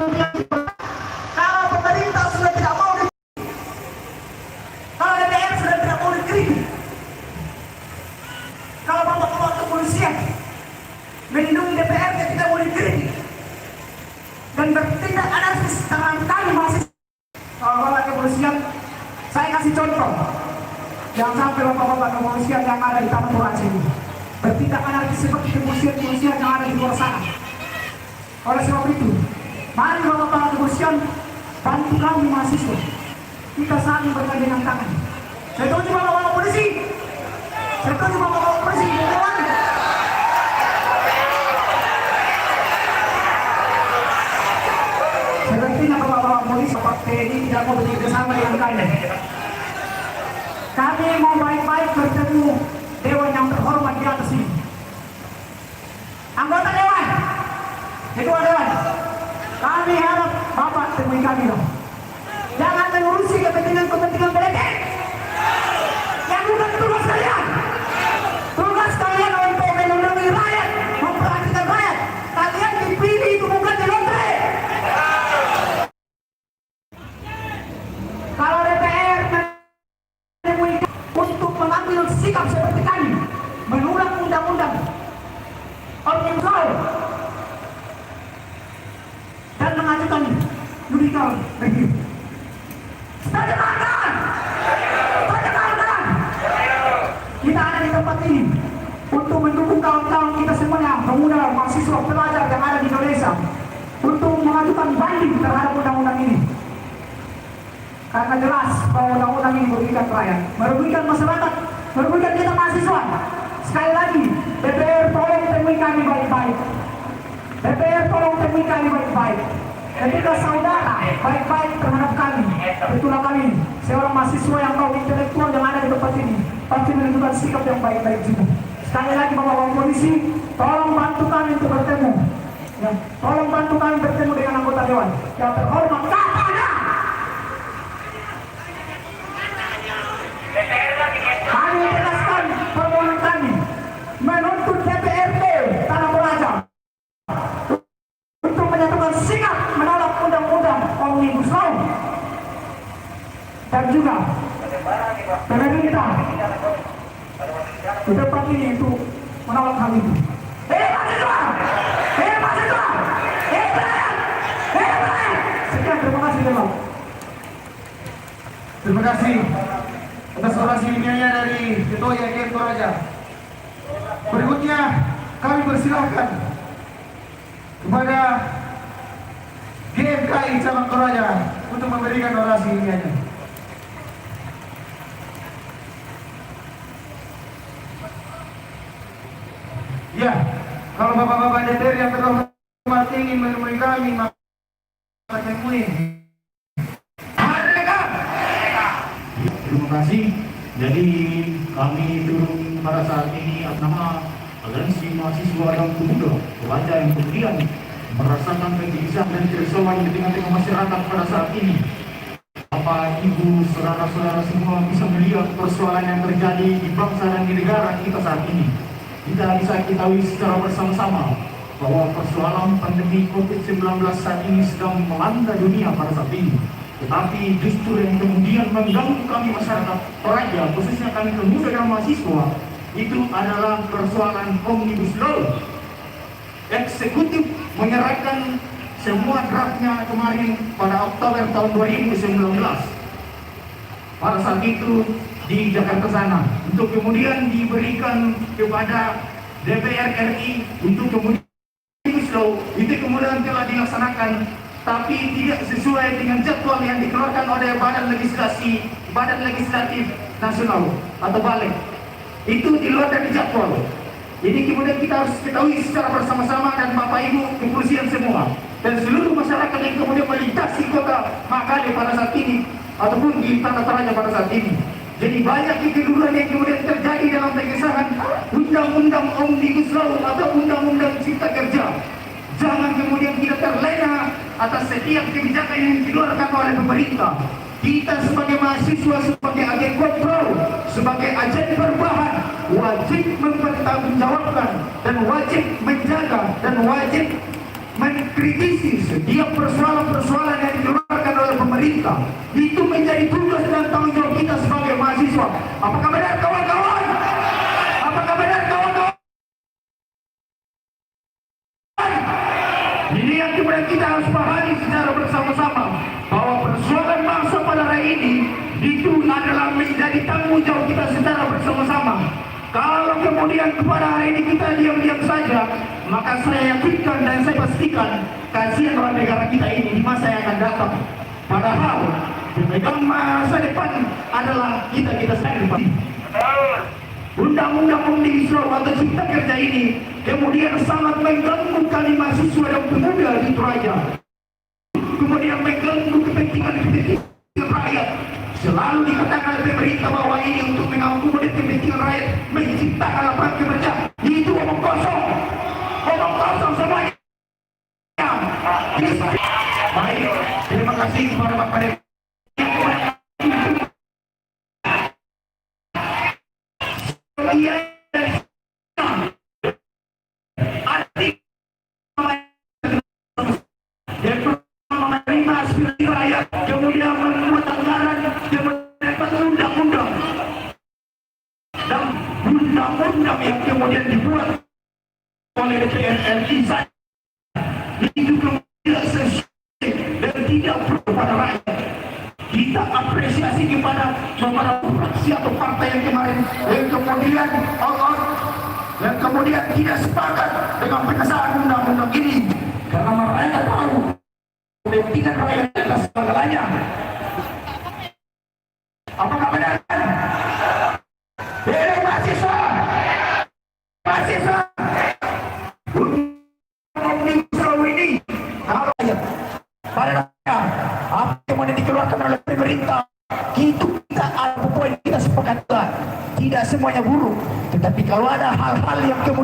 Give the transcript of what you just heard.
Kalau pemerintah sudah tidak mau, kalau DPR sudah tidak mau dikritik, kalau bapak-bapak kepolisian melindungi DPR yang tidak mau dikritik dan bertindak anarkis dengan kami masih bapak kepolisian, saya kasih contoh. Jangan sampai bapak-bapak kepolisian yang ada di Taman Toraja ini bertindak anarkis seperti kepolisian yang ada di luar sana. Oleh sebab itu, mari bapak-bapak kepolisian bantu kami mahasiswa. Kita saling bergandengan tangan. Setuju bapak-bapak polisi? Setuju bapak-bapak polisi? Dewan? Sepertinya bapak-bapak polisi, Pak TNI tidak mau bekerja sama dengan kalian. Kami mau baik-baik bertemu dewan yang terhormat di atas ini. Anggota dewan, ketua dewan, kami harap bapak temui kami dong. Jangan mengurusi kepentingan politik. Yang bukan tugas kalian. Tugas kalian untuk melindungi rakyat, memperhatikan rakyat. Kalian dipilih itu bukan di lotre. Kalau DPR untuk mengambil sikap seperti kami, menolak undang-undang Omnibus Law dan mengajukan judicial review. Kita ada di tempat ini untuk mendukung kawan-kawan kita semuanya, pemuda, mahasiswa, pelajar yang ada di Indonesia, untuk mengajukan banding terhadap undang-undang ini. Karena jelas bahwa undang-undang ini merugikan rakyat, merugikan masyarakat, merugikan kita mahasiswa. Sekali lagi, DPR tolong temui kami baik-baik. DPR tolong temui kami baik-baik. Ketika saudara baik-baik terhadap kami, itulah kami seorang mahasiswa yang tahu intelektual yang ada di tempat ini pasti menentukan sikap yang baik-baik juga. Sekali lagi bapak-bapak polisi, tolong bantu kami untuk bertemu. Ya, tolong bantu kami bertemu dengan anggota dewan yang terhormat. Kami tegaskan permohonan kami menuntut DPRD Tanah Toraja untuk menyatakan sikap menolak undang-undang Omnibus Law dan juga PBB kita di tempat ini itu menolak hal itu. Mahasiswa! Mahasiswa! Sekian, terima kasih Dewan. Terima kasih atas orasi ilmiahnya dari Ketua YKM Toraja. Berikutnya kami persilahkan kepada GMKI Cabang Toraja untuk memberikan orasi ilmiahnya. Ya, kalau bapak-bapak DPR yang terhormat ingin menemui kami, maka temui. Terima kasih. Jadi kami turun pada saat ini atas nama Aliansi Mahasiswa dan Pemuda Toraja yang kemudian merasakan kegelisahan dan kerisauan di tengah-tengah masyarakat pada saat ini. Bapak, Ibu, saudara-saudara semua bisa melihat persoalan yang terjadi di bangsa dan di negara kita saat ini. Kita bisa ketahui secara bersama-sama bahwa persoalan pandemi COVID-19 saat ini sedang melanda dunia pada saat ini. Tetapi justru yang kemudian mengganggu kami masyarakat Toraja, khususnya kami pemuda dan mahasiswa, itu adalah persoalan Omnibus Law. Eksekutif menyerahkan semua draftnya kemarin pada Oktober tahun 2019. Pada saat itu di Jakarta sana, untuk kemudian diberikan kepada DPR RI untuk kemudian Omnibus Law itu kemudian telah dilaksanakan, tapi tidak sesuai dengan jadwal yang dikeluarkan oleh Badan Legislatif Nasional atau BALEK. Itu di luar dari jadwal. Jadi kemudian kita harus ketahui secara bersama-sama, dan Bapak Ibu kepolisian semua dan seluruh masyarakat yang kemudian melintasi kota Makale pada saat ini ataupun di Tanah Toraja pada saat ini. Jadi banyak kekeliruan yang kemudian terjadi dalam pengesahan Undang-Undang Omnibus Law atau Undang-Undang Cipta Kerja. Jangan kemudian kita terlena atas setiap kebijakan yang dikeluarkan oleh pemerintah. Kita sebagai mahasiswa, sebagai agen kontrol, sebagai agen perubahan, wajib mempertanggungjawabkan dan wajib menjaga dan wajib mengkritisi setiap persoalan-persoalan yang dikeluarkan oleh pemerintah. Itu menjadi tugas dan tanggung jawab kita sebagai mahasiswa. Apakah benar kawan-kawan? Apakah benar kawan-kawan? Ini yang kemudian kita harus pahami secara bersama-sama, bahwa persoalan bangsa pada hari ini itu adalah menjadi tanggung jawab kita secara bersama-sama. Kalau kemudian kepada hari ini kita diam-diam saja, maka saya yakinkan dan saya pastikan kasihan orang negara kita ini di masa yang akan datang. Padahal pemegang masa depan adalah kita sendiri. Undang-undang Omnibus Law atau Cipta Kerja ini kemudian sangat mengganggu kami mahasiswa dan pemuda di Toraja. Kemudian mengganggu kepentingan rakyat. Selalu dikatakan oleh pemerintah bahwa ini untuk mengakomodir kepentingan rakyat, menciptakan lapangan kerja. Itu omong kosong semuanya. Baik, terima kasih kepada Bapak Deputi. Menerima aspirasi rakyat, kemudian membuat anggaran, kemudian undang-undang dan undang-undang yang kemudian dibuat oleh DPR RI itu tidak sesuai dan tidak pro pada rakyat. Kita apresiasi kepada fraksi atau partai yang kemarin yang kemudian tidak sepakat dengan pengesahan undang-undang ini, karena mereka tahu kepentingan rakyat adalah segalanya. Apakah benar? Mahasiswa Omnibus Law ini kalau pada apa yang dikeluarkan oleh pemerintah itu kita ada poin kita sepakatlah, tidak semuanya buruk, tetapi kalau ada hal-hal yang kemudian